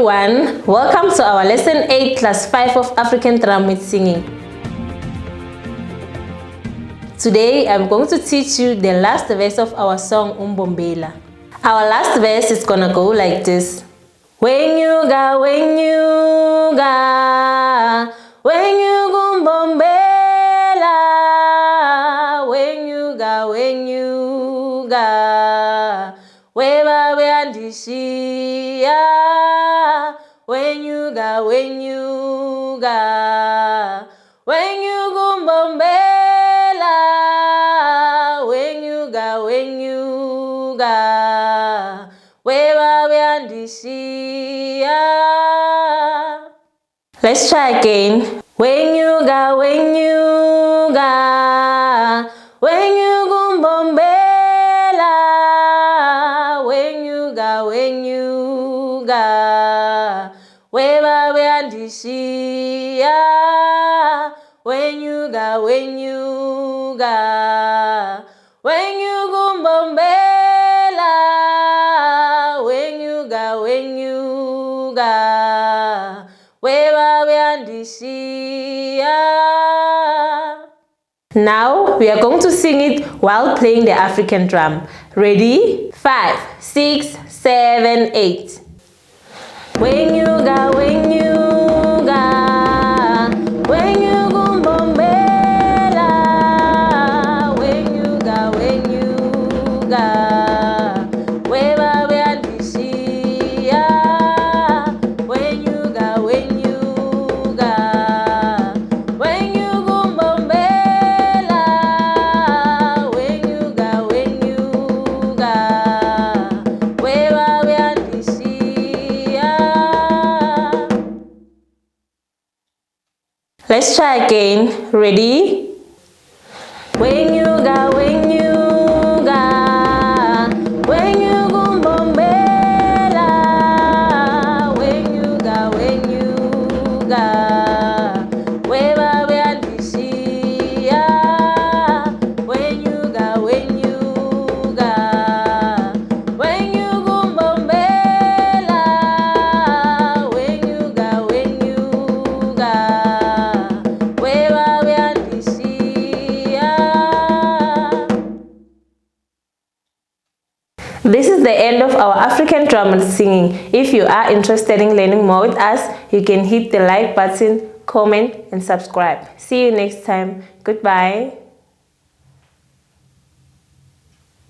everyone, welcome to our lesson 8 class 5 of African drum with singing. Today I'm going to teach you the last verse of our song Umbombela. Our last verse is gonna go like this. When you ga, when you ga, when you Umbombela, when you ga, when you ga, weba weandishia, when you ga, when you ga, when you Umbombela, when you ga, when you ga, weba weandishia. Let's try again. When you ga, when you ga, when you Umbombela, when you ga, when you ga, weba weandishia, when you ga, when you ga, when you Umbombela, when you ga, when you ga, weba weandishia. Now we are going to sing it while playing the African drum. Ready? 5, 6, 7, 8. When you ga, when you ga, when you Umbombela, when you ga, when you ga, weba weandishia, when you ga, when you ga, when you Umbombela, when you ga, when you ga, weba weandishia. Let's try again. Ready? When you ga, when you ga, when you Umbombela, when you ga, when you ga, weba weandishia, when you ga, when you ga, when you Umbombela, when you ga, when you ga, weba weandishia. This is the end of our African drum and singing. If you are interested in learning more with us, you can hit the like button, comment and subscribe. See you next time. Goodbye.